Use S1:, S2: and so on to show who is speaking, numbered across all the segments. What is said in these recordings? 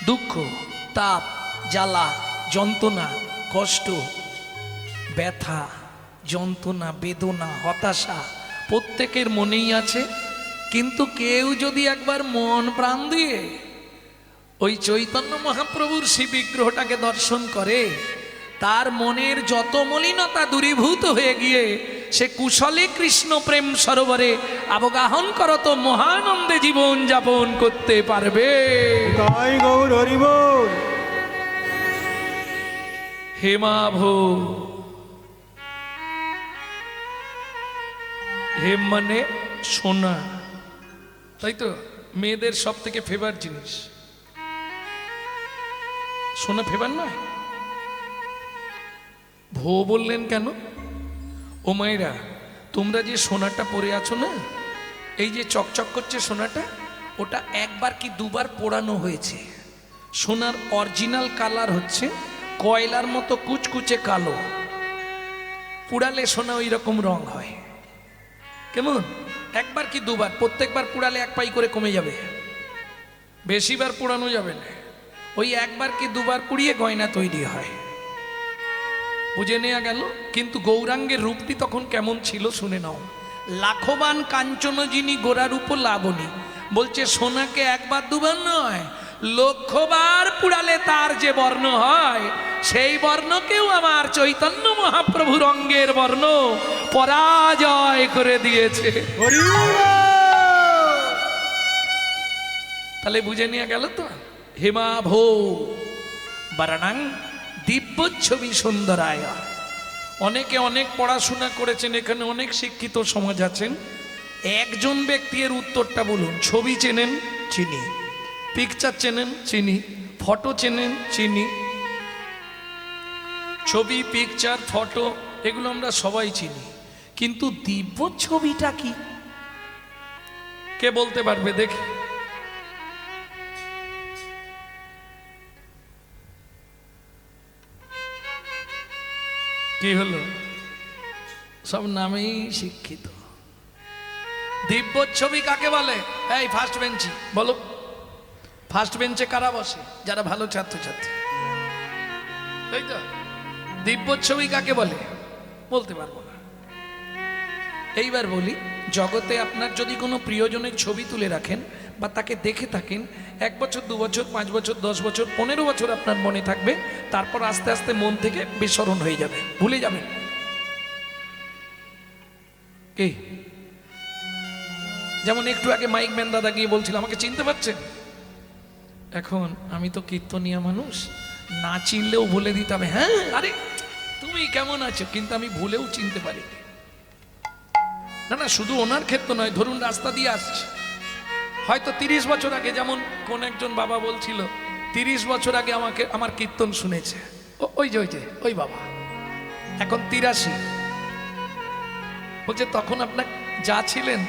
S1: দুঃখ, তাপ, জ্বালা, যন্ত্রণা, কষ্ট, ব্যথা, যন্ত্রণা, বেদনা, হতাশা প্রত্যেকের মনেই আছে। কিন্তু কেউ যদি একবার মন প্রাণ দিয়ে ওই চৈতন্য মহাপ্রভুর শিব বিগ্রহটাকে দর্শন করে, তার মনের যত মলিনতা দূরীভূত হয়ে গিয়ে সে কুশলে কৃষ্ণ প্রেম সরোবরে অবগাহন করত মহানন্দে জীবন যাপন করতে পারবে।
S2: তাই গৌর হরি বল।
S1: হেমাভো, হেম মানে সোনা, তাই তো? মেয়েদের সব থেকে ফেভার জিনিস সোনা, ফেভার নয়? ভো বললেন কেন? ও মায়েরা, তোমরা যে সোনাটা পরে আছো না, এই যে চকচক করছে সোনাটা, ওটা একবার কি দুবার পোড়ানো হয়েছে। সোনার অরিজিনাল কালার হচ্ছে কয়লার মতো কুচকুচে কালো, পুড়ালে সোনা ওই রকম রং হয়। কেমন? একবার কি দুবার, প্রত্যেকবার পুড়ালে এক পাই করে কমে যাবে, বেশিবার পোড়ানো যাবে না। ওই একবার কি দুবার পুড়িয়ে গয়না তৈরি হয়, বুঝে নেওয়া গেল। কিন্তু গৌরাঙ্গের রূপটি তখন কেমন ছিল শুনে নাও। লাখবান কাঞ্চন যিনি গোরা রূপ লাবণী, বলছে সোনাকে একবার দুবার নয়, লক্ষবার পুড়ালে তার যে বর্ণ হয়, সেই বর্ণকেও আমার চৈতন্য মহাপ্রভুর অঙ্গের বর্ণ পরাজয় করে দিয়েছে।
S2: হরি বল।
S1: তাহলে বুঝে নিয়ে গেল তো। হেমাভো বারাণাং দিব্য ছবি সুন্দরায়। অনেকে অনেক পড়াশোনা করেছেন, এখানে অনেক শিক্ষিত সমাজ আছেন। একজন ব্যক্তি এর উত্তরটা বলুন। ছবি চেনেন? চিনি। পিকচার চেনেন? চিনি। ফটো চেনেন? চিনি। ছবি, পিকচার, ফটো এগুলো আমরা সবাই চিনি, কিন্তু দিব্য ছবিটা কি? কে বলতে পারবে দেখি? কি হলো? সব নামেই শিক্ষিত। দিব্য ছবি কাকে বলে? এই ফার্স্ট বেঞ্চি বলো, ফার্স্ট বেঞ্চে কারা বসে? যারা ভালো ছাত্রছাত্রী, তাই তো? দিব্য ছবি কাকে বলে? বলতে পারবো না। এইবার বলি, জগতে আপনার যদি কোনো প্রিয়জনের ছবি তুলে রাখেন বা তাকে দেখে থাকেন, 1 বছর, 2 বছর, 5 বছর, 10 বছর, 15 বছর আপনার মনে থাকবে, তারপর আস্তে আস্তে মন থেকে বিস্মরণ হয়ে যাবে, ভুলে যাবেন। কি? যেমন একটু আগে মাইক ম্যান দাদা গিয়ে বলছিল, আমাকে চিনতে পারছেন? এখন আমি তো কীর্তনিয়া মানুষ, না চিনলেও বলে দিতে হবে, হ্যাঁ আরে তুমি কেমন আছো, কিন্তু আমি ভুলেও চিনতে পারি না। না, শুধু ওনার ক্ষেত্রে নয়, ধরুন রাস্তা দিয়ে আসছে, হয়তো 30 বছর আগে, যেমন কোন একজন বাবা বলছিল 30 বছর আগে আমাকে আমার কীর্তন শুনেছে, ওই যে ওই বাবা এখন 83, বলছে তখন আপনার যা ছিলেন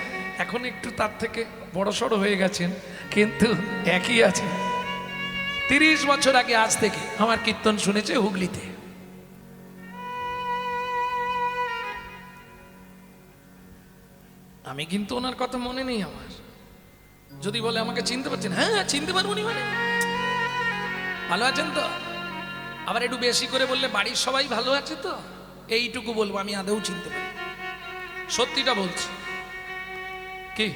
S1: এখন একটু তার থেকে বড়সড় হয়ে গেছেন, কিন্তু একই আছে। 30 বছর আগে আজ থেকে আমার কীর্তন শুনেছে হুগলিতে। আমি কিন্তু ওনার কথা মনে নেই আমার। যদি বলে আমাকে চিনতে পারছেন, হ্যাঁ চিনতে পারবো নি, মানে ভালো আছেন তো? আবার একটু বেশি করে বললে বাড়ির সবাই ভালো আছে তো, এইটুকু বলবো, আমি আদৌ চিনতে পারি। সত্যিটা বলছি। কি?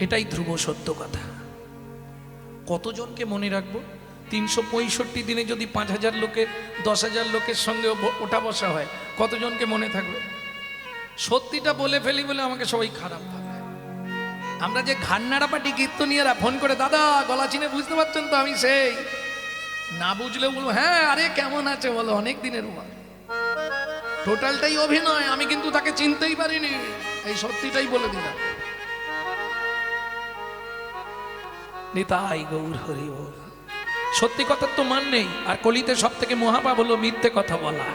S1: এটাই ধ্রুব সত্য কথা। কতজনকে মনে রাখবো? 365 দিনে যদি 5000 লোকের, 10,000 লোকের সঙ্গে ওঠা বসা হয়, কতজনকে মনে থাকবে? সত্যিটা বলে ফেলি বলে আমাকে সবাই খারাপ ভাবে। আমরা যে ঘান্নাড়া পাটি কীর্তনিয়ারা ফোন করে, দাদা গলা চিনে বুঝতে পারছেন তো আমি সেই, না বুঝলেও বলবো হ্যাঁ আরে কেমন আছে বলো, অনেক দিনের পর। টোটালটাই অভিনয়, আমি কিন্তু তাকে চিনতেই পারিনি, এই সত্যিটাই বলে দিলাম। নিতাই গৌর হরি বল। সত্যি কথার তো মান নেই, আর কলিতে সব থেকে মহাপাপ হলো মিথ্যে কথা বলা।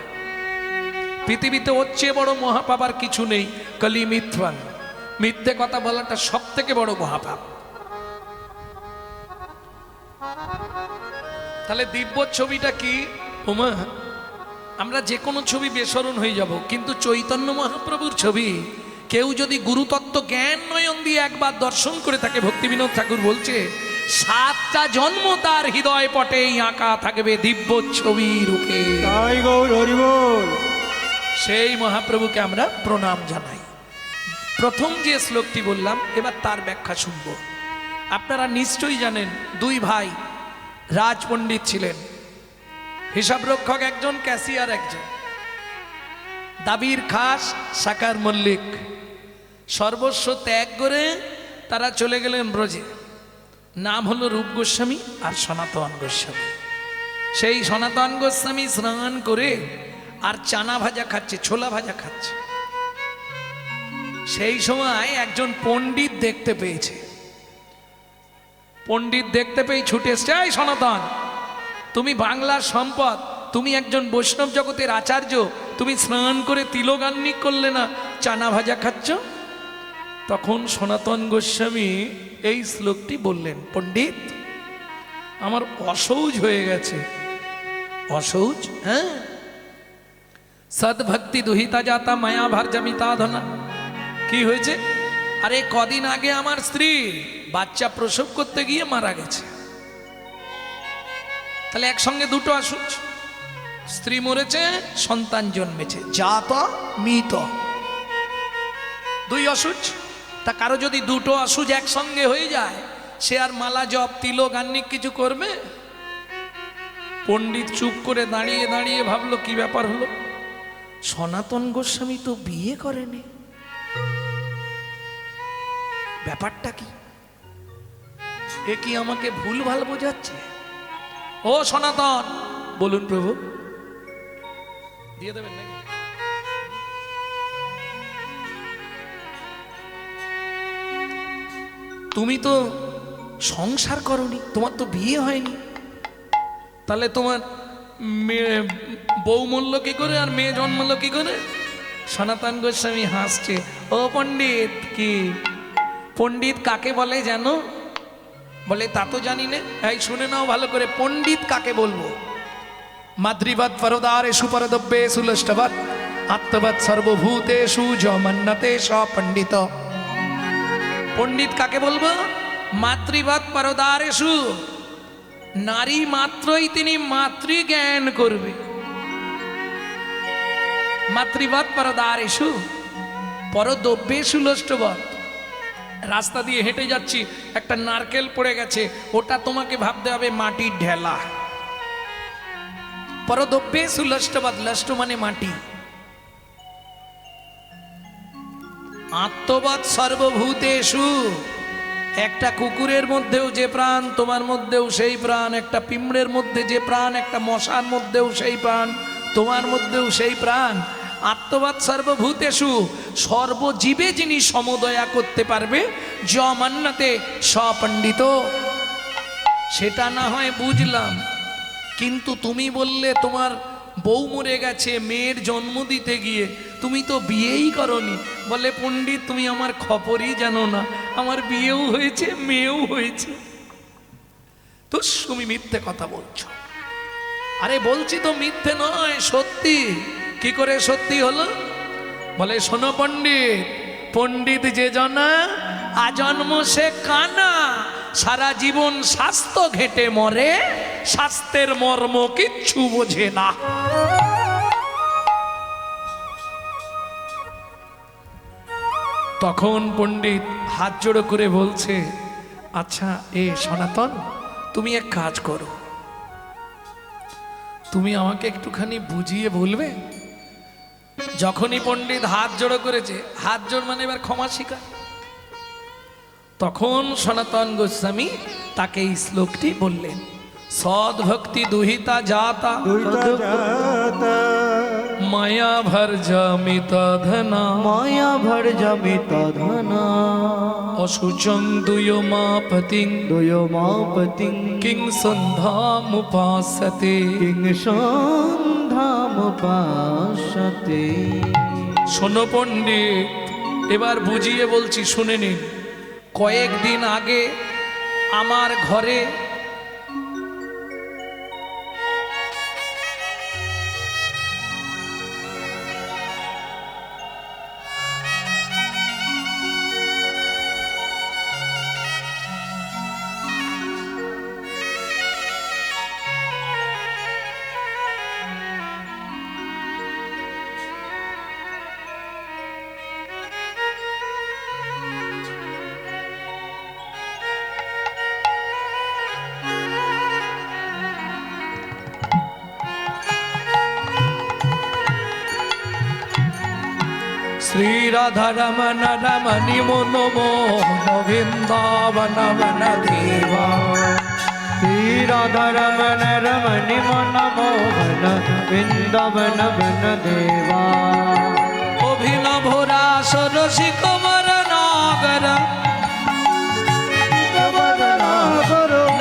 S1: পৃথিবীতে ওর চেয়ে বড় মহাপাপ আর কিছু নেই। কলি মিথ্যান, মিথ্যে কথা বলাটা সব থেকে বড় মহাপাপ। তাহলে দিব্য ছবিটা কি? ওমা, আমরা যে কোনো ছবি বেসরণ হয়ে যাব, কিন্তু চৈতন্য মহাপ্রভুর ছবি কেউ যদি গুরুতত্ত্ব জ্ঞান নয়ন দিয়ে একবার দর্শন করে থাকে, ভক্তি বিনোদ ঠাকুর বলছে সাতটা জন্ম তার হৃদয় পটেই আঁকা থাকবে দিব্য ছবি রূপে।
S2: তাই গৌর হরি বল।
S1: সেই মহাপ্রভুকে আমরা প্রণাম জানাই। প্রথম যে শ্লোকটি বললাম, এবার তার ব্যাখ্যা শুনব। আপনারা নিশ্চয়ই জানেন, দুই ভাই রাজপণ্ডিত ছিলেন, হিসাব রক্ষক একজন, ক্যাশিয়ার একজন। দাবির খাস সাকার মল্লিক সর্বস্ব ত্যাগ করে তারা চলে গেলেন ব্রজে। নাম হলো রূপ গোস্বামী আর সনাতন গোস্বামী। সেই সনাতন গোস্বামী স্নান করে আর চানা ভাজা খাচ্ছে, ছোলা ভাজা খাচ্ছে। সেই সময় একজন পণ্ডিত দেখতে পেয়েছে। পণ্ডিত দেখতে পেয়ে ছুটে এসছে, এই সনাতন, তুমি বাংলার সম্পদ, তুমি একজন বৈষ্ণব জগতের আচার্য, তুমি স্নান করে তিলগান্নিক করলে না, চানা ভাজা খাচ্ছ। তখন সনাতন গোস্বামী এই শ্লোকটি বললেন, পণ্ডিত, আমার অসৌচ হয়ে গেছে। অসৌচ? হ্যাঁ। সদ্ভক্তি দুহিতা যাতা মায়া ভার জমিতা ধনা। কি হয়েছে? আরে কদিন আগে আমার স্ত্রী বাচ্চা প্রসব করতে গিয়ে মারা গেছে। তাহলে একসঙ্গে দুটো অসুচ, স্ত্রী মরেছে, সন্তান জন্মেছে, জাত মৃত, দুই অসুচ। তা কারো যদি দুটো অসুচ একসঙ্গে হয়ে যায়, সে আর মালা জপ তিলক আন্নিক কিছু করবে? পণ্ডিত চুপ করে দাঁড়িয়ে দাঁড়িয়ে ভাবলো, কি ব্যাপার হলো? সনাতন গোস্বামী তো বিয়ে করেনি, ব্যাপারটা কি? এ কি আমাকে ভুল ভাল বোঝাচ্ছে? ও সনাতন, বলুন প্রভু। দিয়ে দেবেন নাকি? তুমি তো সংসার করনি, তোমার তো বিয়ে হয়নি, তাহলে তোমার মেয়ে বউ মরল কি করে আর মেয়ে জন্মালো কি করে? সনাতন গোস্বামী হাসছে, ও পণ্ডিত। কি পণ্ডিত কাকে বলে জানো? বলে, তা তো জানি না। এই শুনে নাও ভালো করে, পণ্ডিত কাকে বলবো? মাতৃবৎ পরদারেষু পরদব্যেষু লষ্টবৎ আত্মবৎ সর্বভূতেষু যমন্নতে স পণ্ডিত। পণ্ডিত কাকে বলবো? মাতৃবৎ পরদারেষু, নারী মাত্রই তিনি মাতৃ জ্ঞান করবে। মাতৃবৎ পরদারেষু পরদব্যেষু লষ্টবৎ। রাস্তা দিয়ে হেঁটে যাচ্ছি, একটা নারকেল পড়ে গেছে, ওটা তোমাকে ভাবতে হবে মাটির ঢেলা। পরদব্যেষু লষ্টবৎ, লষ্ট মানে মাটি। আত্মবৎ সর্বভূতেষু, একটা কুকুরের মধ্যেও যে প্রাণ, তোমার মধ্যেও সেই প্রাণ। একটা পিঁমড়ের মধ্যে যে প্রাণ, একটা মশার মধ্যেও সেই প্রাণ, তোমার মধ্যেও সেই প্রাণ। আত্মবৎ সর্বভূতেষু, সর্বজীবে যিনি সমদয়া করতে পারবে, যমান্নাতে সপণ্ডিত। সেটা না হয় বুঝলাম, কিন্তু তুমি বললে তোমার বউ মরে গেছে মেয়ের জন্ম দিতে গিয়ে, তুমি তো বিয়েই করনি। বলে, পণ্ডিত তুমি আমার খবরই জানো না, আমার বিয়েও হয়েছে, মেয়েও হয়েছে। তো তুমি মিথ্যে কথা বলছো। আরে বলছি তো মিথ্যে নয়, সত্যি। কি করে সত্যি হলো? বলে, শোনো পণ্ডিত, পণ্ডিত যে জনা আজন্ম সে কানা, সারা জীবন স্বাস্থ্য ঘেটে মরে, স্বাস্থ্যের মর্ম কিচ্ছু বোঝে না। তখন পণ্ডিত হাত জোড়ো করে বলছে, আচ্ছা এ সনাতন, তুমি এক কাজ করো, তুমি আমাকে একটুখানি বুঝিয়ে বলবে। যখনই পণ্ডিত হাত জোড়ো করেছে, হাত জোড় মানে এবার ক্ষমা স্বীকার, তখন সনাতন গোস্বামী তাকে এই শ্লোকটি বললেন, সদ্ভক্তি দুহিতা যাতা মায়া ভর জমিত ধনা,
S3: মায়া ভর জমিত ধনা,
S1: অসুচং দুয়োমাপতিং
S3: দুয়োমাপতিং
S1: কিং সন্ধ্যামুপাসতে।
S3: কিং সন্ধ্যামুপাসতে।
S1: শোনো পণ্ডিত, এবার বুঝিয়ে বলছি, শুনে নিন। কয়েকদিন আগে আমার ঘরে শ্রী রাধা রমণ রমণি মনোমোহন বৃন্দাবন বন দেবা
S3: श्री राधा रमण रमणि मन मोहन वृंदावन बन देवा
S1: অভিনব রাস রসিক মর নাগর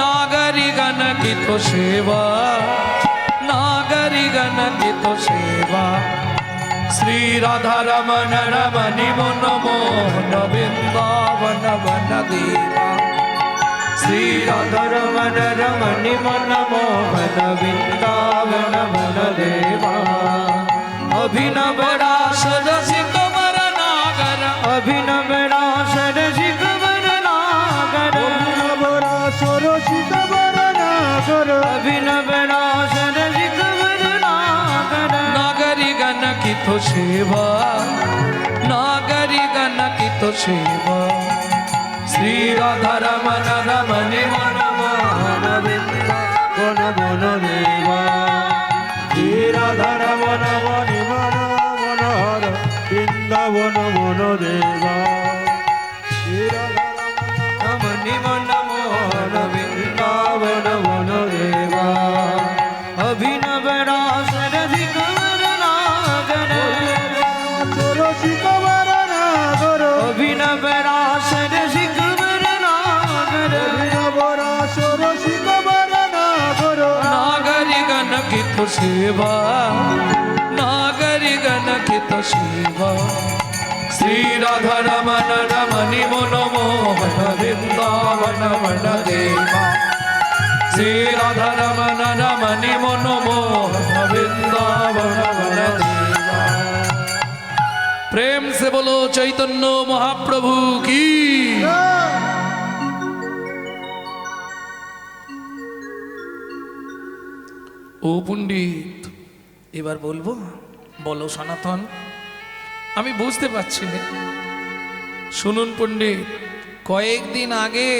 S1: नागरी गण की तो सेवा नागरी गण की तो सेवा श्री राधा रमण रमणि मनमोहन वृंदावन वन देवा
S3: श्री राधा रमण रमणि मन मोहन वृंदावन बन देवा अभिनव
S1: रास रसिक मर नागर
S3: अभिनव रास रसिक वर नागर
S2: অভিনব রাস রসিক বরনাগর
S3: अभिनव रास रसिक वर नागर
S1: नागरी गण की तो सेवा नागरी गण की तो सेवा श्री राधा रमण रमणि मनमोहन
S3: बन बन देवा
S2: শ্রী রাধা রমণ মণি মন মনোহর বৃন্দাবন বন দেবা শ্রী রাধা
S3: रमणि मन मोहन वृंदावन बन देवा अभिनव रास रसिक वर नागर
S2: রসিক বরনাগর
S3: अभिनव रास रसिक वर नागर
S2: অভিনব রাস রসিক বরনাগর
S1: नागरी गण की तो सेवा नागरी गण की तो सेवा श्री राधा रमण रमणि मनमोहन वृंदावन वन देवा श्री राधा रमण रमणि मनमोहन वृंदावन वन देवा प्रेम से बोलो चैतन्य महाप्रभु की ও পণ্ডিত এবার বলবো বলো সনাতন আমি বুঝতে পারছি না শুনুন পণ্ডিত কয়েকদিন আগে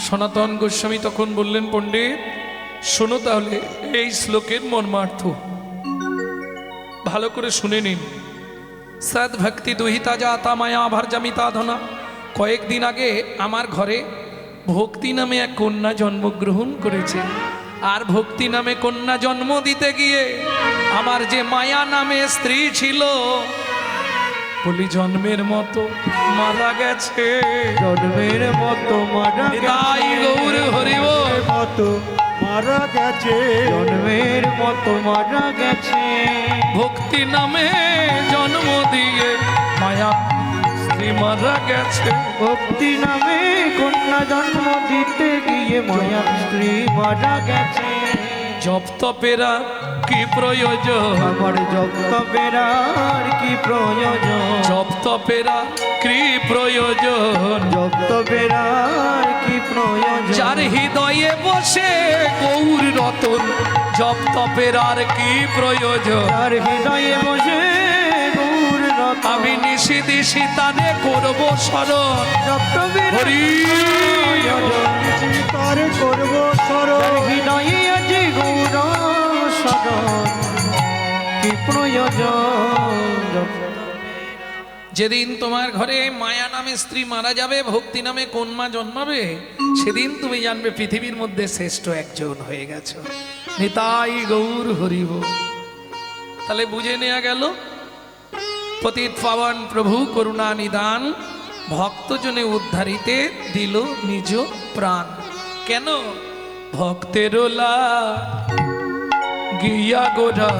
S1: সনাতন গোস্বামী তখন বললেন পণ্ডিত শোনো তাহলে এই শ্লোকের মর্মার্থ ভালো করে শুনে নিন সদ ভক্তি দুহিতা জাতা মায়া ভার্জামিতা ধনা কয়েকদিন আগে আমার ঘরে ভক্তি নামে এক কন্যা জন্মগ্রহণ করেছে আর ভক্তি নামে কন্যা জন্ম দিতে গিয়ে আমার যে মায়া নামে স্ত্রী ছিল বলি জন্মের মতো মারা গেছে
S3: জন্মের মতো মারা
S1: তাই গৌর হরিব
S2: মতো মারা গেছে
S3: জন্মের মতো মারা গেছে
S1: ভক্তি নামে জন্ম দিয়ে মায়া স্ত্রী মারা গেছে
S3: ভক্তি নামে কন্যা জন্ম দিতে গিয়ে মায়া স্ত্রী মারা গেছে
S1: জপ তপেরা কি প্রয়োজন
S3: আমার জপ তপেরার কি প্রয়োজন
S1: জপ তপেরা কি প্রয়োজন
S3: জপ তপেরার কি প্রয়োজন
S1: যার হৃদয়ে বসে গৌর রতন জপ তপের আর কি প্রয়োজন
S3: তার হৃদয়ে বসে গৌর রতন
S1: আমি নিশি দিশি তানে করব স্মরণ
S3: জপতপের
S1: হরি
S2: তারে করব
S3: তার
S2: স্মরণ
S3: হৃদয়ে আছে গৌর সদন কি প্রয়োজন
S1: যেদিন তোমার ঘরে মায়া নামে স্ত্রী মারা যাবে ভক্তি নামে কোন মা জন্মাবে সেদিন তুমি জানবে পৃথিবীর মধ্যে শ্রেষ্ঠ একজন হয়ে গেছো নিতাই গৌর হরিব তাহলে বুঝে নেওয়া গেল পতিত পাবন প্রভু করুণা নিদান ভক্তজনে উদ্ধারিতে দিল নিজ প্রাণ কেন ভক্তেরোলা গিয়া গোরা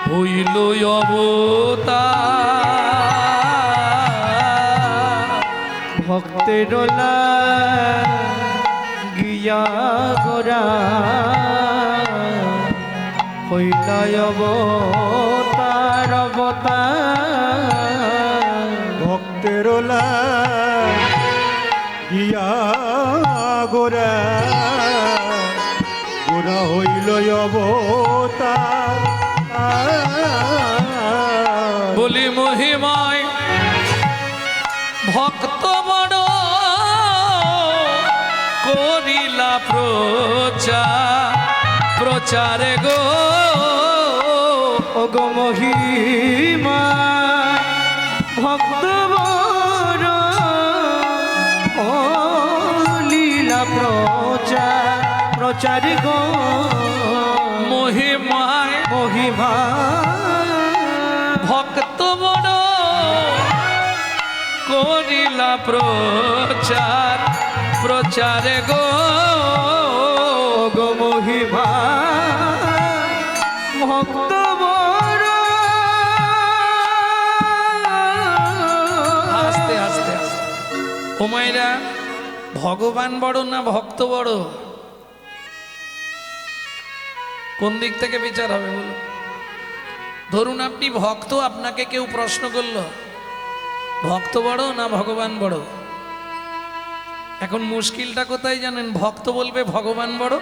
S1: হইল অবতার
S3: ভক্তের গিয়া গোরা হইলায় অবতার অবতার
S2: ভক্তের গিয়া গোরা গোরা হইল অবতার
S1: বলি মহিমায় ভক্ত বড় করিলা প্রচারে গো
S3: ওগো মহিমা ভক্ত বড় ও লীলা প্রচার গো
S1: মহিমায়
S3: মহিমা
S1: ভক্ত বড় করিলা প্রচারে গো
S3: গো মহিমা ভক্ত বড়
S1: আস্তে আস্তে আস্তে ও মায়েরা ভগবান বড় না ভক্ত বড় কোন দিক থেকে বিচার হবে বলুন ধরুন আপনি ভক্ত আপনাকে কেউ প্রশ্ন করলো ভক্ত বড় না ভগবান বড় এখন মুশকিলটা কোথায় জানেন ভক্ত বলবে ভগবান বড়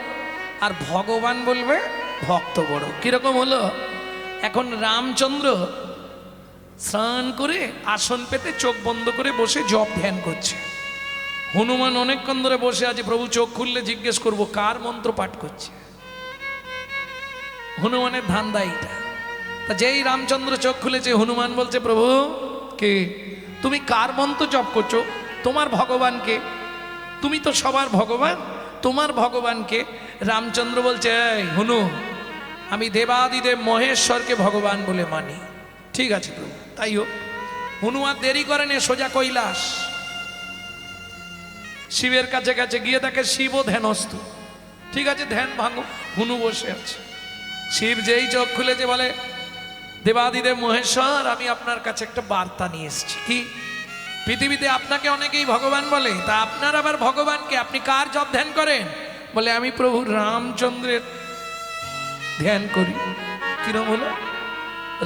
S1: আর ভগবান বলবে ভক্ত বড় কিরকম হলো এখন রামচন্দ্র স্নান করে আসন পেতে চোখ বন্ধ করে বসে জপ ধ্যান করছে হনুমান অনেকক্ষণ ধরে বসে আছে প্রভু চোখ খুললে জিজ্ঞেস করব কার মন্ত্র পাঠ করছে হনুমানের ধান্দা এইটা তা যেই রামচন্দ্র চোখ খুলেছে হনুমান বলছে প্রভু কে তুমি কার মন্ত্র জপ করছো তোমার ভগবানকে তুমি তো সবার ভগবান তোমার ভগবানকে রামচন্দ্র বলছে এই হনু আমি দেবাদিদেব মহেশ্বরকে ভগবান বলে মানি ঠিক আছে প্রভু তাই হোক হনু আর দেরি করেনি সোজা কৈলাস শিবের কাছে কাছে গিয়ে দেখে শিবও ধ্যানস্থ ঠিক আছে ধ্যান ভাঙো হনু বসে আছে শিব যেই চোখ খুলেছে বলে দেবাদিদেব মহেশ্বর আমি আপনার কাছে একটা বার্তা নিয়ে এসেছি কি পৃথিবীতে আপনাকে অনেকেই ভগবান বলে তা আপনার আবার ভগবানকে আপনি কার জপ ধ্যান করেন বলে আমি প্রভু রামচন্দ্রের ধ্যান করি কিরম হলো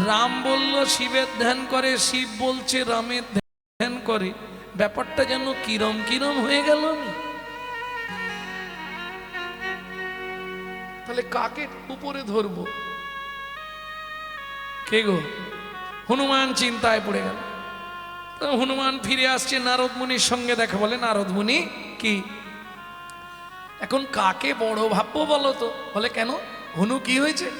S1: রাম বলল শিবের ধ্যান করে শিব বলছে রামের ধ্যান করে ব্যাপারটা যেন কিরম কিরম হয়ে গেল তাহলে কাকে উপরে ধরবো কে গো হনুমান চিন্তায় পড়ে গেল হনুমান ফিরে আসছে নারদ মুনির সঙ্গে দেখা বলে নারদ মুনি কি এখন কাকে বড় ভাববো বলো তো বলে কেন হনু কি হয়েছে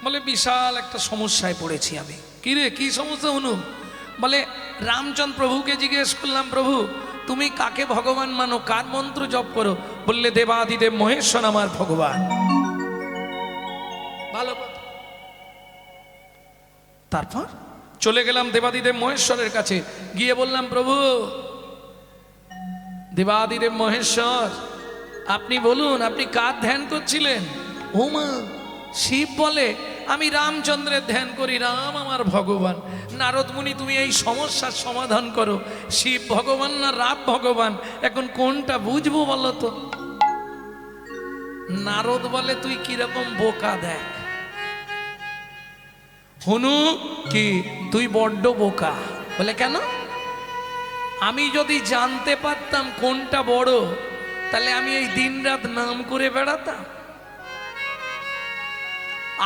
S1: বলে বিশাল একটা সমস্যায় পড়েছি আমি কি রে কি সমস্যা হনু বলে রামচন্দ্র প্রভুকে জিজ্ঞেস করলাম প্রভু তুমি কাকে ভগবান মানো কার মন্ত্র জপ করো বললে দেবাদিদেব মহেশ্বর আমার ভগবান ভালো কথা তারপর চলে গেলাম দেবাদিদেব মহেশ্বরের কাছে গিয়ে বললাম প্রভু দেবাদিদেব মহেশ্বর আপনি বলুন আপনি কার ধ্যান করছিলেন ওমা শিব বলে আমি রামচন্দ্রের ধ্যান করি রাম আমার ভগবান নারদ মুনি তুমি এই সমস্যার সমাধান করো শিব ভগবান না রাম ভগবান এখন কোনটা বুঝবো বলো তো নারদ বলে তুই কিরকম বোকা দেখ হনু কি তুই বড্ড বোকা বলে কেন আমি যদি জানতে পারতাম কোনটা বড় তাহলে আমি এই দিন রাত নাম করে বেড়াতাম,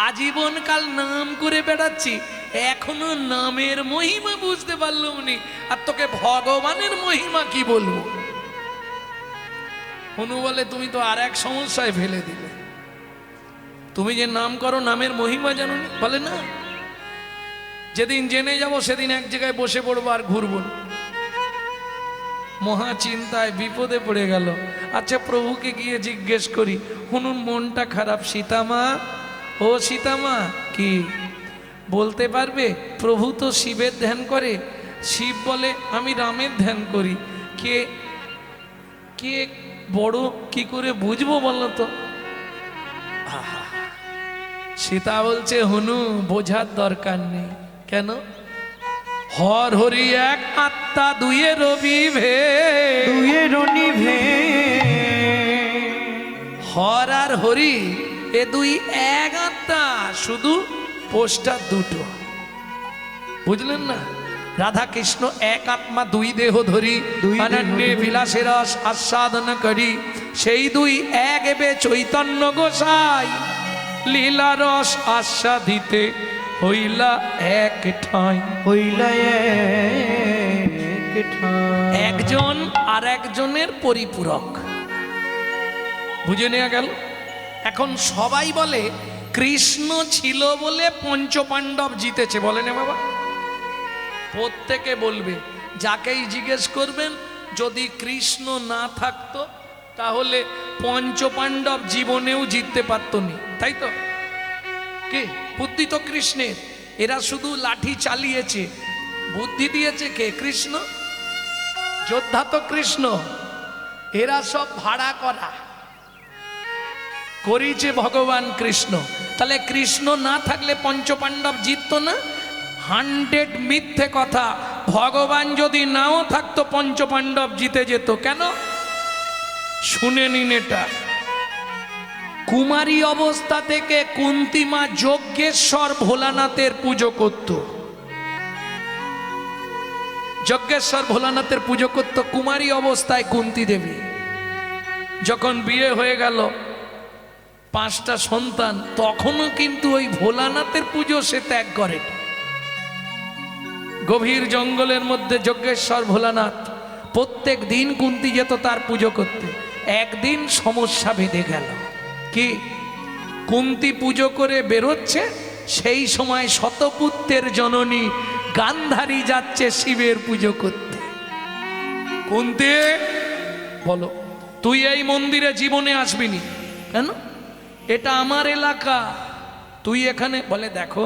S1: আজীবনকাল নাম করে বেড়াচ্ছি, এখনো নামের মহিমা বুঝতে পারলাম নি, আর তোকে ভগবানের মহিমা কি বলবো? হনু বলে তুমি তো আর এক সমস্যায় ফেলে দিলে, তুমি যে নাম করো নামের মহিমা জানো না? বলে না, যেদিন জেনে যাব সেদিন এক জায়গায় বসে পড়বো আর ঘুরবো না। মহা চিন্তায় বিপদে পড়ে গেল। আচ্ছা প্রভুকে গিয়ে জিজ্ঞেস করি, হনুর মনটা খারাপ, সীতামা ও সীতামা কি বলতে পারবে? প্রভু তো শিবের ধ্যান করে, শিব বলে আমি রামের ধ্যান করি, কে কে বড় কি করে বুঝবো বলো তো? সীতা বলছে হনু বোঝার দরকার নেই। কেন? হর হরি এক আত্মা দুইয়ের বিভেদ,
S3: দুয়ের নিভে
S1: হর আর হরি এ দুই এক আত্মা, শুধু পোস্টার দুটো। বুঝলেন না? রাধা কৃষ্ণ এক আত্মা দুই দেহ ধরি,
S3: দুই দেহ
S1: অনন্যে বিলাসের রস আস্বাদন করি, সেই দুই এক এবে চৈতন্য গোসাই, লীলা রস আস্বাদিতে হইলা এক ঠাঁই।
S3: হইলা এক ঠাঁই।
S1: একজন আর একজনের পরিপূরক। বুঝে নেওয়া গেল? এখন সবাই বলে কৃষ্ণ ছিল বলে পঞ্চপাণ্ডব জিতেছে, বলে না বাবা? প্রত্যেকে বলবে, যাকেই জিজ্ঞেস করবেন, যদি কৃষ্ণ না থাকতো তাহলে পঞ্চপাণ্ডব জীবনেও জিততে পারতো নি, তাই তো? কে? বুদ্ধি তো কৃষ্ণের, এরা শুধু লাঠি চালিয়েছে, বুদ্ধি দিয়েছে কে? কৃষ্ণ। যোদ্ধা তো কৃষ্ণ, এরা সব ভাড়া করা, করিছে ভগবান কৃষ্ণ। তাহলে কৃষ্ণ না থাকলে পঞ্চপাণ্ডব জিততো না? 100 মিথ্যে কথা। ভগবান যদি নাও থাকতো পঞ্চপাণ্ডব জিতে যেত। কেন? শুনে নিন এটা। কুমারী অবস্থা থেকে কুন্তিমা যজ্ঞেশ্বর ভোলানাথের পুজো করত। যজ্ঞেশ্বর ভোলানাথের পুজো করত কুমারী অবস্থায় কুন্তি দেবী। যখন বিয়ে হয়ে গেল, 5টা সন্তান, তখনও কিন্তু ওই ভোলানাথের পুজো সে ত্যাগ করে। গভীর জঙ্গলের মধ্যে যজ্ঞেশ্বর ভোলানাথ, প্রত্যেক দিন কুন্তি যেত তার পুজো করতে। একদিন সমস্যা বেঁধে গেল। কি? কুন্তি পুজো করে বেরোচ্ছে, সেই সময় শতপুত্রের জননী গান্ধারী যাচ্ছে শিবের পুজো করতে। কুন্তি বলো, তুই এই মন্দিরে জীবনে আসবি নি। কেন? এটা আমার এলাকা, তুই এখানে। বলে দেখো,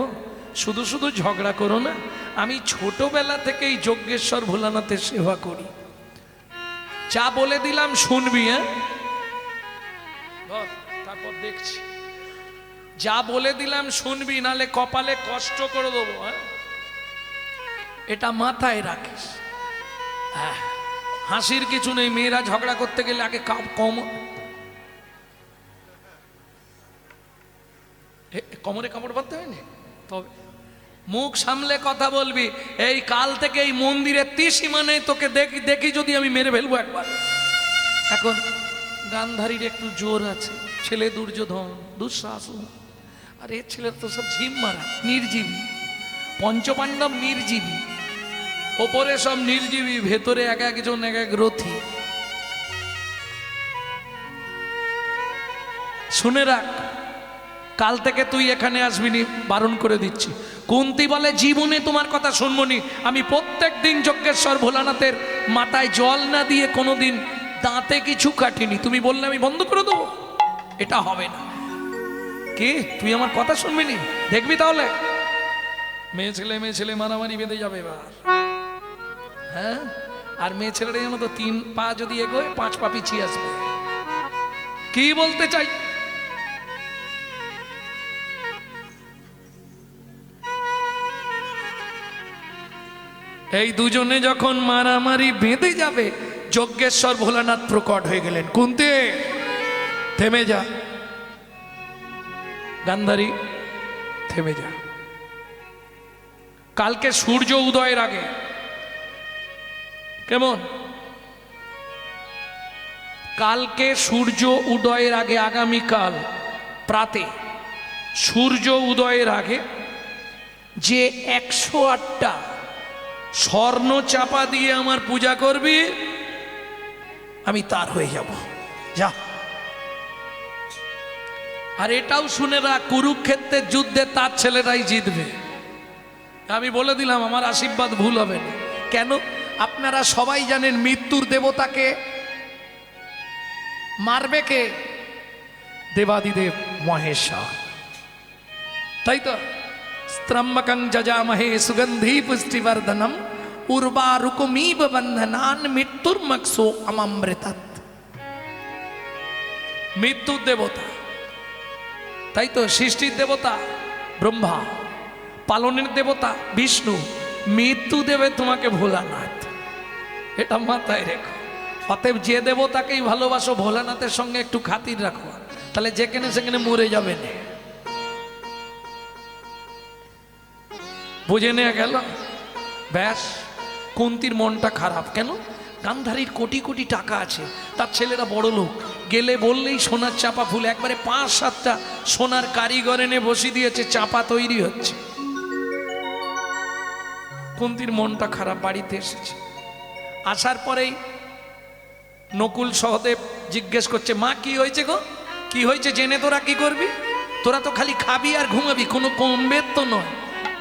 S1: শুধু শুধু ঝগড়া করো না, আমি ছোটবেলা থেকেই যজ্ঞেশ্বর ভোলানাথের সেবা করি, যা বলে দিলাম শুনবি। হ্যাঁ, তারপর দেখছি, যা বলে দিলাম শুনবি, নালে কপালে কষ্ট করে দেবো। হ্যাঁ, এটা মাথায় রাখিস। হ্যাঁ, হাসির কিছু নেই। মেয়েরা ঝগড়া করতে গেলে আগে কোমরে কামড় বাঁধতে হয়নি, তবে মুখ সামলে কথা বলবি। এই কাল থেকে এই মন্দিরে ত্রিসীমানে তোকে দেখি দেখি যদি আমি মেরে ফেলবো একবার। এখন গান্ধারীর একটু জোর আছে, ছেলে দুর্যোধন, দুঃশাসন, আর এর ছেলের তো সব ঝিম মারা, নির্জীবী। পঞ্চপাণ্ডব নির্জীবী, ওপরে সব নির্জীবী, ভেতরে এক একজন এক এক রথী। শুনে রাখ, কাল থেকে তুই এখানে আসবি নি, বারণ করে দিচ্ছি। কুন্তি বলে জীবনে তোমার কথা শুনবো নি। আমি প্রত্যেক দিন যজ্ঞেশ্বর ভোলানাথের মাথায় জল না দিয়ে কোনোদিন দাঁতে কিছু কাটিনি। তুমি বললে আমি বন্ধ করে দেবো? এটা হবে না। কি তুই আমার কথা শুনবি নি? দেখবি তাহলে মেয়ে ছেলে মারামারি বেঁধে যাবে এবার। হ্যাঁ, আর মেয়ে ছেলেটা যেন তো 3 পা যদি এগোয় 5 পা পিছিয়ে আসবে। কি বলতে চাই? এই দুজনে যখন মারামারি বেঁধে যাবে, যজ্ঞেশ্বর ভোলানাথ প্রকট হয়ে গেলেন। কুন্তি থেমে যা, গান্ধারী থেমে যা। কালকে সূর্য উদয়ের আগে, কেমন কালকে সূর্য উদয়ের আগে, আগামীকাল প্রাতে সূর্য উদয়ের আগে যে 108টা স্বর্ণ চাপা দিয়ে আমার পূজা করবি, আমি তার হয়ে যাব। যা। আর এটাও শুনে রাখ, কুরুক্ষেত্রের যুদ্ধে তার ছেলেরাই জিতবে। আমি বলে দিলাম, আমার আশীর্বাদ ভুল হবে না। কেন? আপনারা সবাই জানেন মৃত্যুর দেবতাকে মারবে কে? দেবাদিদেব মহেশ্বর, তাই তো? স্ত্রম্বকং যজামহে সুগন্ধি পুষ্টিবর্ধনম উর্বারুকমিব বন্ধনান মৃত্যুর্মক্ষো অমৃতৎ। মৃত্যুর দেবতা, তাই তো? সৃষ্টির দেবতা ব্রহ্মা, পালনের দেবতা বিষ্ণু, মৃত্যু দেবে তোমাকে ভোলানাথ। এটা মাথায় রেখো। অতএব যে দেবতাকেই ভালোবাসো, ভোলানাথের সঙ্গে একটু খাতির রাখো, তাহলে যেখানে সেখানে মরে যাবে না। বুঝে নেওয়া গেল? ব্যাস। কুন্তির মনটা খারাপ কেন? গান্ধারীর কোটি কোটি টাকা আছে, তার ছেলেরা বড় লোক, গেলে বললেই সোনার চাপা ফুল একবারে 5-7টা সোনার কারিগর এনে বসিয়ে দিয়েছে, চাপা তৈরি হচ্ছে। কুন্তির মনটা খারাপ। বাড়িতে এসেছে, আসার পরেই নকুল সহদেব জিজ্ঞেস করছে, মা কি হয়েছে গো? কি হয়েছে জেনে তোরা কি করবি? তোরা তো খালি খাবি আর ঘুমাবি, কোনো কমবে তো নয়।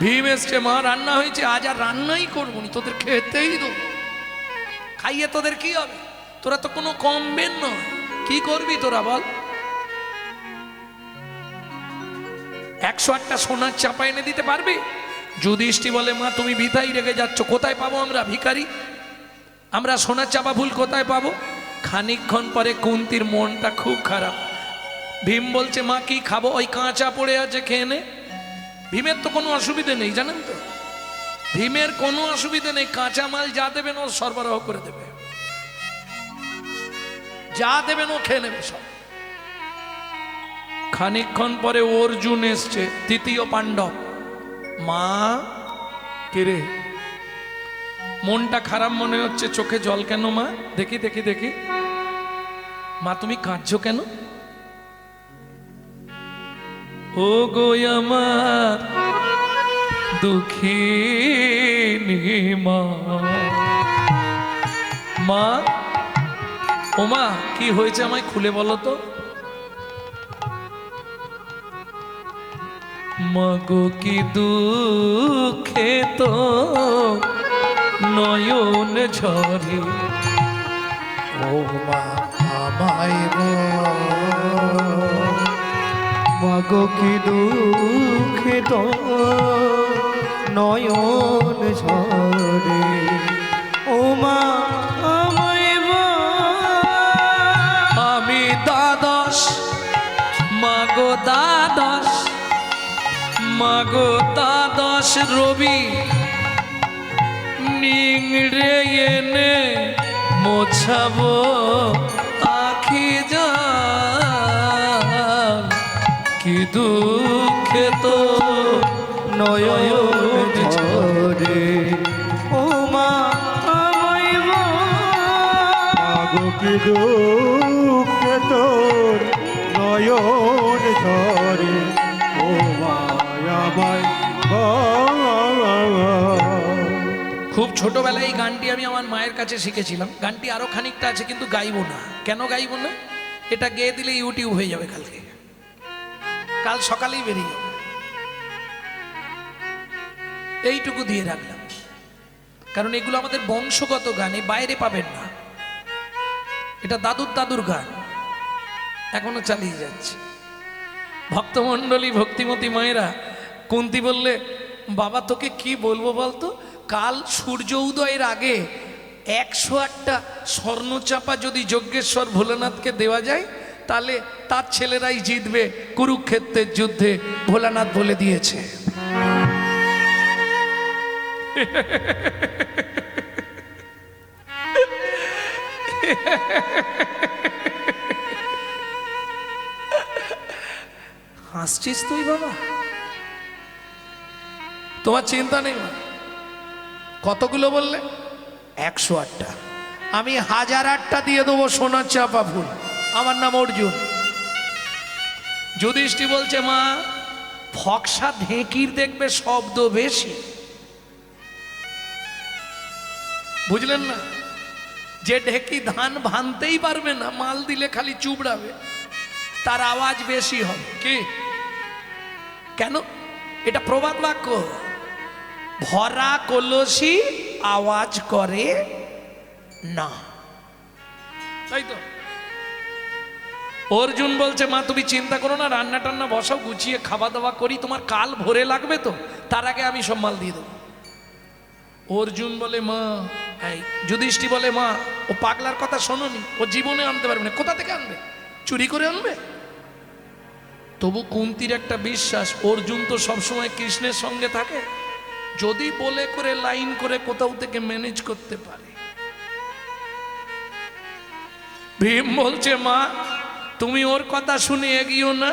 S1: ভীম এসছে, মা রান্না হয়েছে, আজ আর রান্নাই করবো নি, তোদের খেতেই দেবো, খাইয়ে তোদের কি হবে? তোরা তো কোনো কমবেন নয়, কি করবি তোরা বল? 108টা সোনার চাপা এনে দিতে পারবি? যুধিষ্ঠির বলে, মা তুমি ভিতাই রেখে যাচ্ছ, কোথায় পাবো আমরা ভিখারি? আমরা সোনার চাপা ফুল কোথায় পাবো? খানিকক্ষণ পরে কুন্তির মনটা খুব খারাপ। ভীম বলছে, মা কি খাবো? ওই কাঁচা পড়ে আছে, খেয়ে নে। ভীমের তো কোনো অসুবিধে নেই, জানেন তো? ভীমের কোনো অসুবিধে নেই, কাঁচা মাল যা দেবেন ও সরবরাহ করে দেবে, যা দেবেন ও খেয়ে নেবে সব। খানিকক্ষণ পরে অর্জুন এসছে, তৃতীয় পাণ্ডব। মা কে রে? মনটা খারাপ মনে হচ্ছে, চোখে জল কেন মা? দেখি দেখি দেখি। মা তুমি কাঁদছো কেন? ও গো আমার দুঃখিনী মা। মা, ও মা কি হয়েছে আমায় খুলে বলো তো। মাগো কি দুঃখে তো নয়ন ঝরে, ও মা আমায় গো।
S3: মাগো কি দুঃখে তো নয়ন ঝরে, ও মা আমায়
S1: আমি দ্বাদশ, মাগো দ্বাদশ, মাগো দ্বাদশ রবি নিংড়ে এনে মোছাবো আখি জল। কি দুঃখে তো
S3: নয়ন ঝরে, ও মা আমায়
S2: মাগো কি দুঃখে তোর নয়ন ঝরে, ও মায়াময়।
S1: খুব ছোটবেলায় এই গানটি আমি আমার মায়ের কাছে শিখেছিলাম। গানটি আরো খানিকটা আছে কিন্তু গাইবো না। কেন গাইবো না? এটা গেয়ে দিলে ইউটিউব হয়ে যাবে কালকে, কাল সকালেই বেরিয়ে যাবে। এইটুকু দিয়ে রাখলাম, কারণ এগুলো আমাদের বংশগত গান, এই বাইরে পাবেন না। এটা দাদুর দাদুর গান, এখনো চালিয়ে যাচ্ছে। ভক্তমণ্ডলী, ভক্তিমতী মায়েরা, কুন্তি বললে, বাবা তোকে কি বলবো বলতো, কাল সূর্য উদয়ের আগে 108টা স্বর্ণচাপা যদি যজ্ঞেশ্বর ভোলানাথকে দেওয়া যায়, তাহলে তার ছেলেরাই জিতবে কুরুক্ষেত্রের যুদ্ধে, ভোলানাথ বলে দিয়েছে। হাসছিস তুই বাবা? তোমার চিন্তা নেই? কতগুলো বললে? 108টা। আমি 1008টা দিয়ে দেবো সোনার চাপা ফুল, আমার নাম অর্জুন। যুধিষ্ঠির বলছে মা ফক্সা ঢেঁকির দেখবে শব্দ বেশি, বুঝলেন না? যে ঢেঁকি ধান ভানতেই পারবে না, মাল দিলে খালি চুবড়াবে, তার আওয়াজ বেশি হবে। কি কেন? এটা প্রবাদ বাক্য, ভরা কলসি আওয়াজ করে না, তাই তো? অর্জুন বলছে মা তুমি চিন্তা করো না, রান্না টান্না বসাও, গুছিয়ে খাওয়া দাওয়া করি, তোমার কাল ভোরে লাগবে তো, তার আগে আমি সব মাল দিয়ে দেবো। অর্জুন বলে মা, এই যুধিষ্ঠির বলে মা ও পাগলার কথা শোনোনি, ও জীবনে আনতে পারবে না। কোথা থেকে আনবে? চুরি করে আনবে? তবু কুন্তির একটা বিশ্বাস, অর্জুন তো সবসময় কৃষ্ণের সঙ্গে থাকে, যদি বলে করে লাইন করে কোথাও থেকে ম্যানেজ করতে পারে। ভীম বলছে মা তুমি ওর কথা শুনে এগিয়েও না,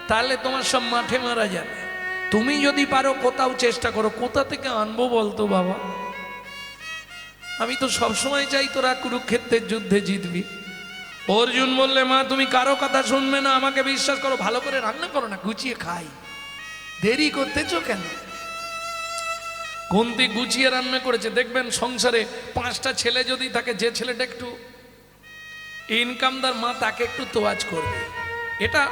S1: তাহলে তোমার সব মাঠে মারা যাবে। তুমি যদি পারো কোথাও চেষ্টা করো, কোথা থেকে আনবো বলতো বাবা? আমি তো সবসময় চাই তোরা কুরুক্ষেত্রের যুদ্ধে জিতবি। অর্জুন বললে মা তুমি কারো কথা শুনবে না, আমাকে বিশ্বাস করো, ভালো করে রান্না করো না, গুছিয়ে খাই, দেরি করতেছো কেন? কুন্তি গুছিয়ে রান্না করেছে। দেখবেন সংসারে 5টা ছেলে যদি থাকে, যে ছেলেটা একটু ইনকামদার মা তাকে একটু তোয়াজ করবে, এটা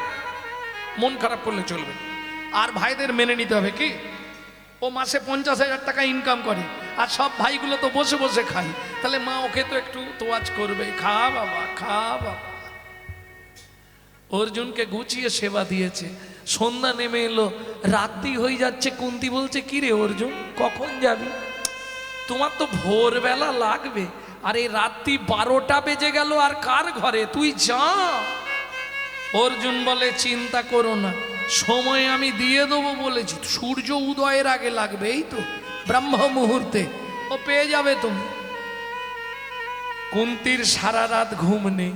S1: মন খারাপ করলে চলবে। আর ভাইদের মেনে নিতে হবে কি, ও মাসে 50,000 টাকা ইনকাম করে, আর সব ভাইগুলো তো বসে বসে খাই, তাহলে মা ওকে তো একটু তোয়াজ করবে, খা বাবা খা বাবা। অর্জুনকে গুছিয়ে সেবা দিয়েছে। সন্ধ্যা নেমে এলো, রাত্রি হয়ে যাচ্ছে। কুন্তি বলছে কি রে অর্জুন কখন যাবি? তোমার তো ভোরবেলা লাগবে। আরে রাত্রি 12টা বেজে গেল, আর কার ঘরে? তুই যা। অর্জুন বলে চিন্তা করো না, সময় আমি দিয়ে দেবো বলেছি, সূর্য উদয়ের আগে লাগবে, এই তো ব্রহ্ম মুহূর্তে ও পেয়ে যাবে তুমি। কুন্তির সারা রাত ঘুম নেই,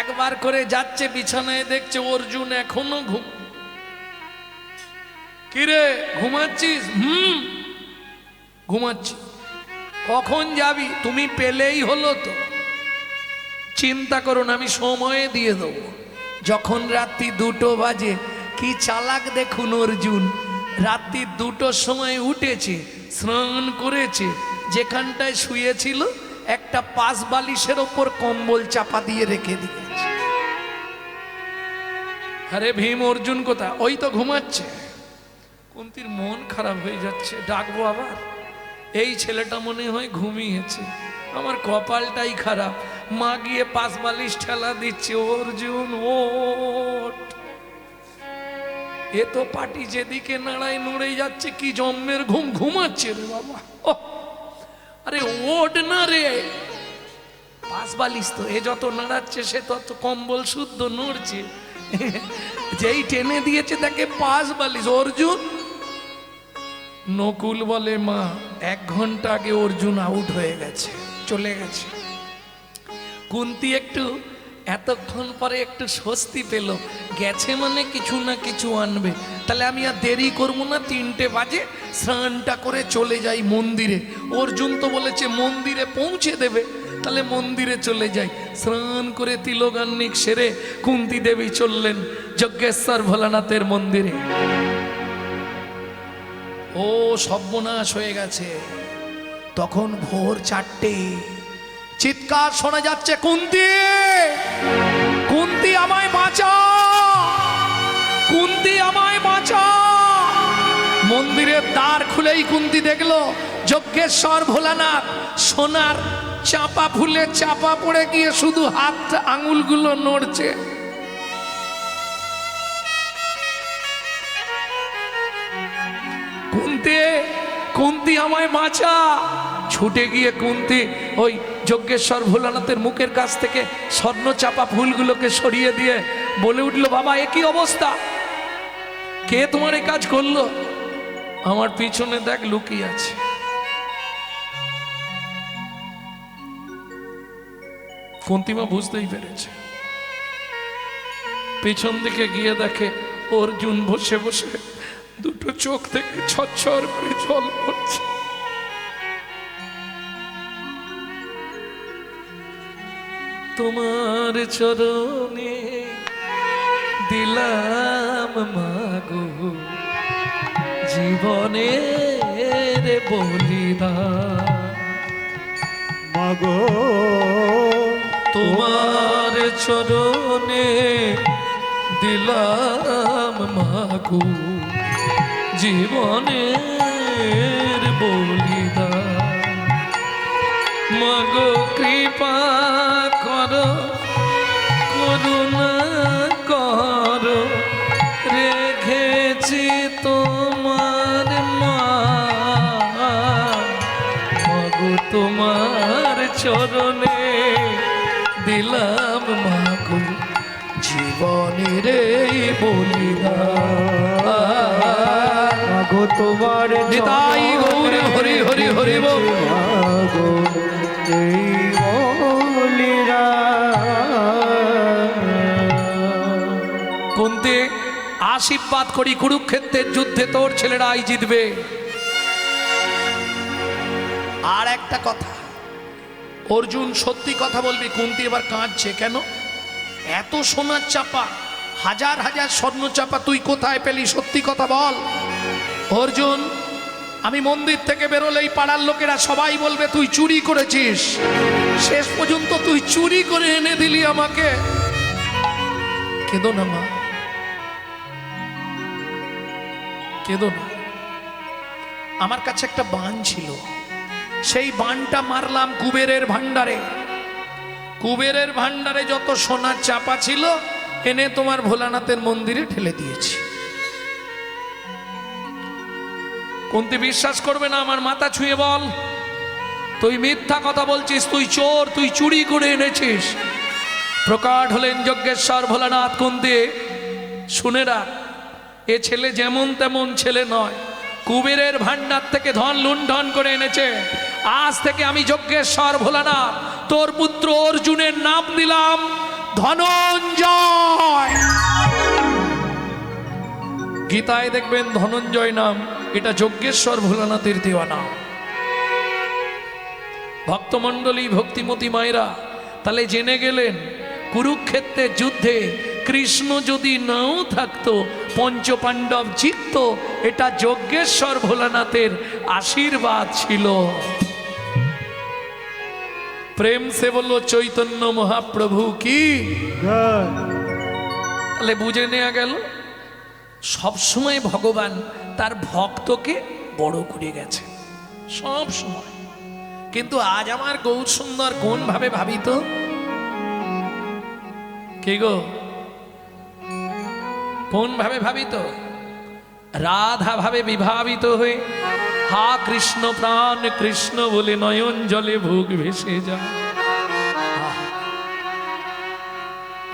S1: একবার করে যাচ্ছে বিছানায়, দেখছে অর্জুন এখনো ঘুম। কিরে ঘুমাচ্ছিস? ঘুমাচ্ছি। কখন যাবি? তুমি পেলেই হলো তো, চিন্তা করো না, আমি সময়ে দিয়ে দেবো। যখন রাত্রি 2টো বাজে, কি চালাক দেখুন অর্জুন, রাত্রি 2টোর সময় উঠেছে, স্নান করেছে, যেখানটায় শুয়েছিল একটা 5 বালিশের ওপর কম্বল চাপা দিয়ে রেখে দিয়েছে। আরে ভীম অর্জুন কোথা? ওই তো ঘুমাচ্ছে। কুন্তির মন খারাপ হয়ে যাচ্ছে, ডাকবো আবার? এই ছেলেটা মনে হয় ঘুমিয়েছে, আমার কপালটাই খারাপ। মা গিয়ে 5 বালিশ ঠেলা দিচ্ছে, অর্জুন ওঠ। এ তো পাটি যেদিকে নাড়ায় নড়ে যাচ্ছে, কি জন্মের ঘুম, ঘুমাচ্ছে রে বাবা। আরে ওঠ না রে, 5 বালিশ তো, এ যত নাড়াচ্ছে সে তত কম্বল শুদ্ধ নড়ছে, যেই টেনে দিয়েছে তাকে 5 বালিশ। অর্জুন। নকুল বলে মা 1 ঘন্টা আগে অর্জুন আউট হয়ে গেছে, চলে গেছে। কুন্তি একটু এতক্ষণ পরে একটু স্বস্তি পেল, গেছে মানে কিছু না কিছু আনবে, তাহলে আমি আর দেরি করবো না, 3টে বাজে স্নানটা করে চলে যাই মন্দিরে। অর্জুন তো বলেছে মন্দিরে পৌঁছে দেবে, তাহলে মন্দিরে চলে যাই। স্নান করে তিলগান্নিক সেরে কুন্তি দেবী চললেন যজ্ঞেশ্বর ভোলানাথের মন্দিরে। ও সর্বনাশ হয়ে গেছে। তখন ভোর 4টে, চিৎকার শোনা যাচ্ছে, কুন্তি কুন্তি আমায় বাঁচা, কুন্তি আমায় বাঁচা। মন্দিরের দ্বার খুলেই কুন্তি দেখলো যজ্ঞেশ্বর ভোলানাথ সোনার চাপা ফুলে চাপা পড়ে গিয়ে শুধু হাত আঙুলগুলো নড়ছে। কুন্তি কুন্তি আমায় বাঁচা। ছুটে গিয়ে কুন্তি ওই যজ্ঞেশ্বর ভোলানাথের মুখের কাছ থেকে স্বর্ণ চাপা ফুলগুলোকে সরিয়ে দিয়ে বলে উঠল, বাবা এ কি অবস্থা? কে তোমার এই কাজ করলো? আমার পিছনে দেখ লুকিয়ে আছে। কুন্তিমা বুঝতেই পেরেছে, পিছন দিকে গিয়ে দেখে অর্জুন বসে বসে 2টো চোখ থেকে ছচ্ছর করে জল পড়ছে। তোমার চরণে দিলাম মাগো জীবনের বলিদান।
S2: মাগো
S1: তোমার চরণে দিলাম মাগো জীবনের বলিদান। মাগো কৃপা করো করুণা করো রেখেছি তোমার মা। মাগো তোমার চরণে দিলাম মাগো জীবনের বলিদান।
S3: মাগো তোমার
S1: নিতাই গৌর হরি হরি হরি বল।
S3: মাগো এই বলিদান।
S1: কুন্তি আশীর্বাদ করি কুরুক্ষেত্রের যুদ্ধে তোর ছেলেরাই জিতবে। আর একটা কথা, অর্জুন সত্যি কথা বলবি। কুন্তি এবার কাঁদছে কেন? এত সোনার চাপা, হাজার হাজার স্বর্ণ চাপা তুই কোথায় পেলি? সত্যি কথা বল। অর্জুন, আমি মন্দির থেকে বেরোলেই পাড়ার লোকেরা সবাই বলবে তুই চুরি করেছিস। শেষ পর্যন্ত তুই চুরি করে এনে দিলি আমাকে। কেঁদো না মা, কেঁদো না। আমার কাছে একটা বান ছিল, সেই বানটা মারলাম কুবেরের ভান্ডারে। কুবেরের ভান্ডারে যত সোনার চাপা ছিল এনে তোমার ভোলানাথের মন্দিরে ঠেলে দিয়েছি। কুন্তি বিশ্বাস করবে না, আমার মাথা ছুঁয়ে বল তুই মিথ্যা কথা বলছিস, তুই চোর, তুই চুরি করে এনেছিস। প্রকট হলেন যজ্ঞেশ্বর ভোলানাথ। কুন্তি শুনে রাখ, এ ছেলে যেমন তেমন ছেলে নয়, কুবেরের ভান্ডার থেকে ধন লুণ্ঠন করে এনেছে। আজ থেকে আমি যজ্ঞেশ্বর ভোলানাথ তোর পুত্র অর্জুনের নাম দিলাম ধনঞ্জয়। গীতায় দেখবেন ধনঞ্জয় নাম, এটা যজ্ঞেশ্বর ভোলানাথের দেওয়া নাম। ভক্তমণ্ডলী, ভক্তিমতী মায়েরা, তাহলে জেনে গেলেন কুরুক্ষেত্রের যুদ্ধে কৃষ্ণ যদি নাও থাকতো, পঞ্চপাণ্ডব জিতত, এটা যজ্ঞেশ্বর ভোলানাথের আশীর্বাদ ছিল। প্রেম সে বলল চৈতন্য মহাপ্রভু কি।
S2: জয়।
S1: তাহলে বুঝে নেওয়া গেল সবসময় ভগবান তার ভক্তকে বড় করে গেছে, সব সময়। কিন্তু আজ আমার গৌর সুন্দর কোন ভাবে ভাবিত? কে গো, কোন ভাবে ভাবিত? রাধা ভাবে বিভাবিত হয়ে হা কৃষ্ণ প্রাণ কৃষ্ণ বলে নয়ন জলে ভোগ ভেসে যায়।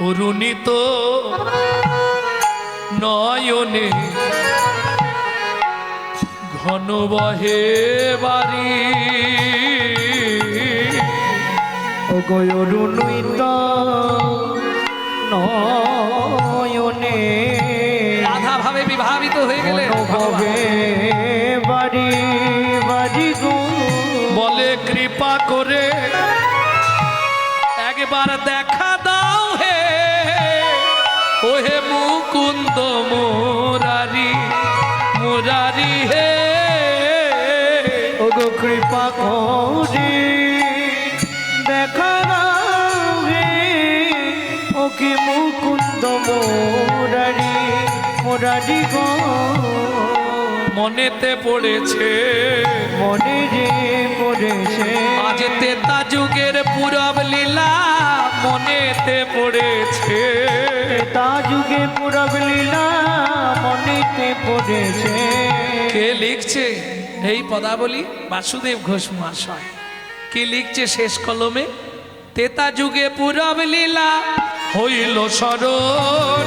S1: অরুণিত নয়নে ঘন বহে বাড়ি।
S3: অগয়রুণিত নয়নে
S1: রাধা ভাবে বিভাবিত হয়ে গেলে
S3: অনুভবে বাড়ি বাড়ি গো।
S1: বলে কৃপা করে একবার দেখা দাও হে, ও হে মুকুন্দ মুরারি মুরারি হে।
S3: ওগো কৃপা করে দেখা দাও হে, ওকে মুকুন্দ মুরারি মুরারি গো।
S1: মনেতে পড়েছে,
S3: মনে রে পড়েছে
S1: আজ তেতা যুগের পুরব লীলা মনেতে পড়েছে।
S3: তা যুগে পুরব লীলা মনেতে পড়েছে।
S1: কে লিখছে এই পদাবলী? বাসুদেব ঘোষ মহাশয়। কে লিখছে শেষ কলমে? তেতা যুগে পুরব লীলা হইল স্মরণ।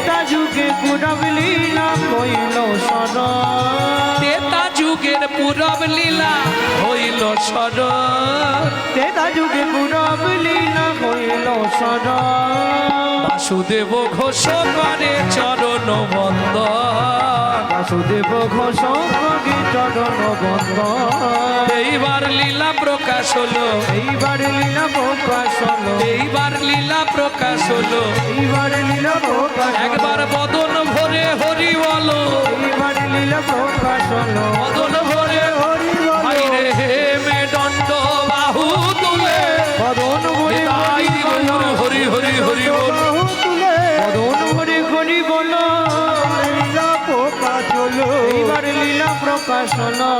S3: তা যুগে পুরব লীলা হইল স্মরণ।
S1: তেতা যুগের পুরব লীলা হইল স্মরণ।
S3: তা যুগে পুরব লীলা হইল স্মরণ।
S1: বাসুদেব ঘোষ করে চরণ বন্দন।
S3: বাসুদেব ঘোষ চরণ বন্দন
S1: এইবার লীলা প্রকাশ হলো,
S3: এইবার লীলা প্রকাশ হলো
S1: এইবার লীলা প্রকাশ হলো।
S3: এইবার লীলা প্রকাশ হলো।
S1: একবার বদন ভরে হরি বলো,
S3: এইবার লীলা প্রকাশ হলো
S1: বদন ভরে
S3: হরি
S1: ভাই
S3: বলো
S1: রে হে মে দণ্ড বাহু তুলে
S3: বদন ভরে
S1: তাই গৌর হরি হরি হরি বল।
S2: বাহু তুলে
S3: বদন ভরে হরি বলো
S2: লীলা প্রকাশ হলো।
S3: এইবার লীলা প্রকাশ হলো